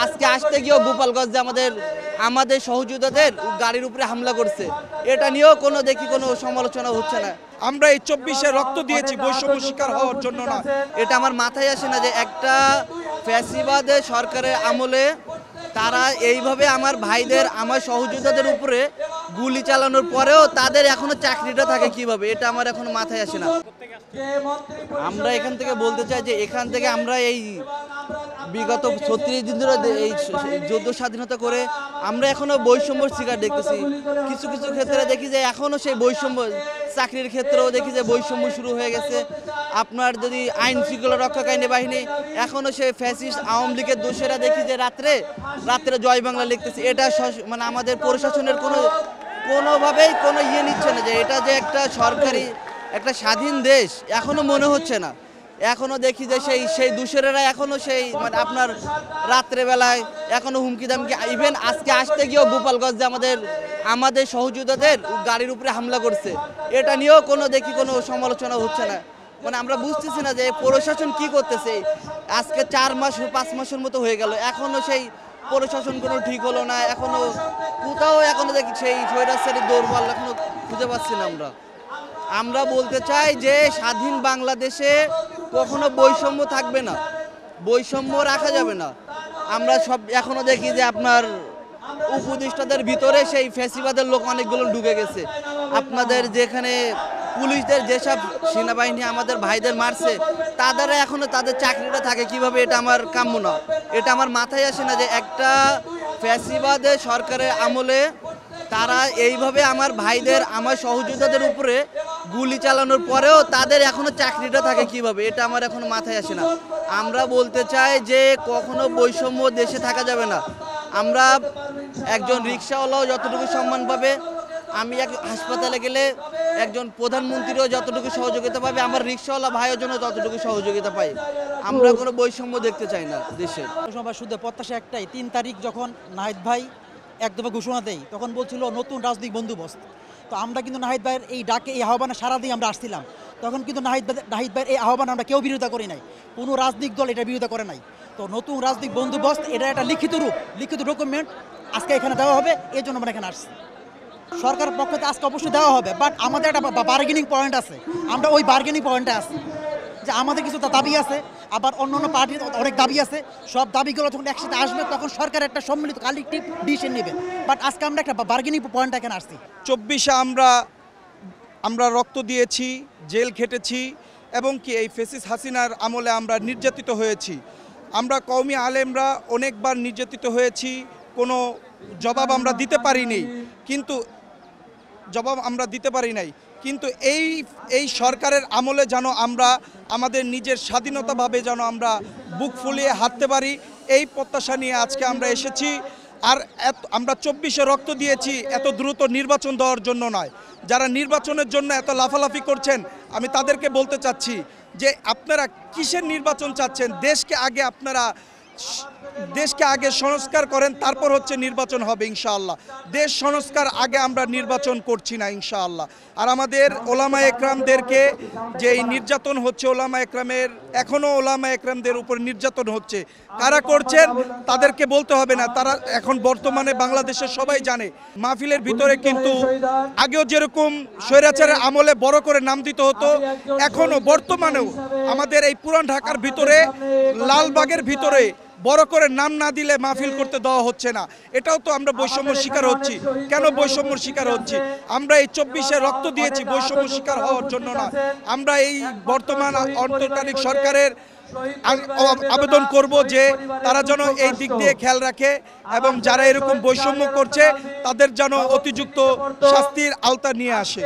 আজকে আসতে গিয়েও গোপালগঞ্জে আমাদের আমাদের সহযোদ্ধাদের গাড়ির উপরে হামলা করছে। এটা নিয়েও কোনো সমালোচনা হচ্ছে না। আমরা এই 24-এ রক্ত দিয়েছি বৈষম্য শিকার হওয়ার জন্য না। এটা আমার মাথায় আসে না যে একটা ফ্যাসিবাদের সরকারের আমলে তারা এইভাবে আমার ভাইদের আমার সহযোদ্ধাদের উপরে গুলি চালানোর পরেও তাদের এখনো চাকরিটা থাকে কিভাবে, এটা আমার এখনো মাথায় আসে না। আমরা এখান থেকে বলতে চাই যে এখান থেকে আমরা এই বিগত 36 দিন ধরে এই যুদ্ধ স্বাধীনতা করে আমরা এখনো বৈষম্যর শিকার দেখতেছি। কিছু কিছু ক্ষেত্রে দেখি যে এখনো সেই বৈষম্য, চাকরির ক্ষেত্রেও দেখি যে বৈষম্য শুরু হয়ে গেছে। আপনার যদি আইন শৃঙ্খলা রক্ষাকারী বাহিনী এখনো সেই ফ্যাসিস্ট আওয়ামী লীগের দোষেরা দেখি যে রাত্রে জয় বাংলা লিখতেছে। এটা মানে আমাদের প্রশাসনের কোনোভাবেই কোনো নিচ্ছে না যে এটা যে একটা সরকারি একটা স্বাধীন দেশ এখনো মনে হচ্ছে না। এখনো দেখি যে সেই দোষরেরা এখনো মানে আপনার রাত্রেবেলায় এখনো হুমকি দামকি, ইভেন আজকে আসতে গিয়েও গোপালগঞ্জে আমাদের সহযোদ্ধাদের গাড়ির উপরে হামলা করছে। এটা নিয়েও কোনো সমালোচনা হচ্ছে না। মানে আমরা বুঝতেছি না যে প্রশাসন কি করতেছে। আজকে 4 মাস 5 মাসের মতো হয়ে গেল, এখনো সেই প্রশাসন কোনো ঠিক হলো না। এখনো দেখি সেই স্বৈরাচারী দৌড়বল এখনো খুঁজে পাচ্ছি না। আমরা বলতে চাই যে স্বাধীন বাংলাদেশে কখনো বৈষম্য থাকবে না, বৈষম্য রাখা যাবে না। আমরা সব এখনো দেখি যে আপনার উপদেষ্টাদের ভিতরে সেই ফ্যাসিবাদের লোক অনেকগুলো ঢুকে গেছে। আপনাদের যেখানে পুলিশদের যেসব সেনাবাহিনী আমাদের ভাইদের মারছে তাদের এখনো তাদের চাকরিটা থাকে কিভাবে, এটা আমার কাম্য না। এটা আমার মাথায় আসে না যে একটা ফ্যাসিবাদের সরকারের আমলে তারা এইভাবে আমার ভাইদের আমার সহযোদ্ধাদের উপরে গুলি চালানোর পরেও তাদের এখনো চাকরিটা থাকে কিভাবে, এটা আমার এখনো মাথায় আসে না। আমরা বলতে চাই যে কখনো বৈষম্য দেশে থাকা যাবে না। আমরা একজন রিক্সাওয়ালাও যতটুকু সম্মান পাবে, আমি এক হাসপাতালে গেলে একজন প্রধানমন্ত্রীও যতটুকু সহযোগিতা পাবে, আমার রিক্সাওয়ালা ভাইয়ের জন্য ততটুকু সহযোগিতা পাই। আমরা কোনো বৈষম্য দেখতে চাই না দেশে। শুধু প্রত্যাশা একটাই, 3 তারিখ যখন নাহিদ ভাই এক দফা ঘোষণা দেয় তখন বলছিল নতুন রাজনৈতিক বন্দোবস্ত। তো আমরা কিন্তু নাহিদ ভাইয়ের এই ডাকে, এই আহ্বানে সারা দিয়ে আমরা আসছিলাম। তখন কিন্তু নাহিদ ভাইয়ের এই আহ্বান আমরা কেউ বিরোধিতা করি নাই, কোনো রাজনৈতিক দল এটা বিরোধিতা করে নাই। তো নতুন রাজনৈতিক বন্দোবস্ত এটা একটা লিখিত ডকুমেন্ট আজকে এখানে দেওয়া হবে, এই জন্য আমরা এখানে আসছি। সরকারের পক্ষ থেকে আজকে অবশ্যই দেওয়া হবে, বাট আমাদের একটা বার্গেনিং পয়েন্ট আছে। আমরা ওই বার্গেনিং পয়েন্টে আছি যে আমাদের কিছু দাবি আছে, আবার অন্য পার্টির অনেক দাবি আছে। সব দাবিগুলো যখন একসাথে আসবে তখন সরকার একটা সম্মিলিত কালেকটিভ ডিসিশন নেবে। বাট আজকে আমরা একটা বার্গেনিং পয়েন্ট এখানে আসছি। 24-এ আমরা রক্ত দিয়েছি, জেল খেটেছি এবং কি এই ফ্যাসিস্ট হাসিনার আমলে আমরা নির্যাতিত হয়েছি। আমরা কওমি আলেমরা অনেকবার নির্যাতিত হয়েছি, কোনো জবাব আমরা দিতে পারি নাই। কিন্তু এই সরকারের আমলে যেন আমরা আমাদের নিজের স্বাধীনতাভাবে যেন আমরা বুক ফুলিয়ে হাঁটতে পারি, এই প্রত্যাশা নিয়ে আজকে আমরা এসেছি। আর আমরা 24-এ রক্ত দিয়েছি এত দ্রুত নির্বাচন দেওয়ার জন্য নয়। যারা নির্বাচনের জন্য এত লাফালাফি করছেন, আমি তাদেরকে বলতে চাচ্ছি যে আপনারা কিসের নির্বাচন চাচ্ছেন? দেশকে আগে সংস্কার করেন, তারপর হচ্ছে নির্বাচন হবে ইনশাআল্লাহ। দেশ সংস্কার আগে আমরা নির্বাচন করছি না ইনশাআল্লাহ। আর আমাদের ওলামা একরামদেরকে যে এই নির্যাতন হচ্ছে, এখনও ওলামা একরামদের উপর নির্যাতন হচ্ছে, কারা করছেন তাদেরকে বলতে হবে না। তারা এখন বর্তমানে বাংলাদেশের সবাই জানে। মাহফিলের ভিতরে কিন্তু আগেও যেরকম স্বৈরাচারের আমলে বড় করে নাম দিতে হতো, এখনও বর্তমানেও আমাদের এই পুরান ঢাকার ভিতরে, লালবাগের ভিতরে বড় করে নাম না দিলে মাহফিল করতে দেওয়া হচ্ছে না। এটাও তো আমরা বৈষম্যের শিকার হচ্ছি। কেন বৈষম্যের শিকার হচ্ছি? আমরা এই 24-এ রক্ত দিয়েছি বৈষম্য শিকার হওয়ার জন্য না। আমরা এই বর্তমান অন্তর্কালীন সরকারের আবেদন করব যে তারা যেন এই দিক দিয়ে খেয়াল রাখে এবং যারা এরকম বৈষম্য করছে তাদের যেন অতিযুক্ত শাস্তির আওতা নিয়ে আসে।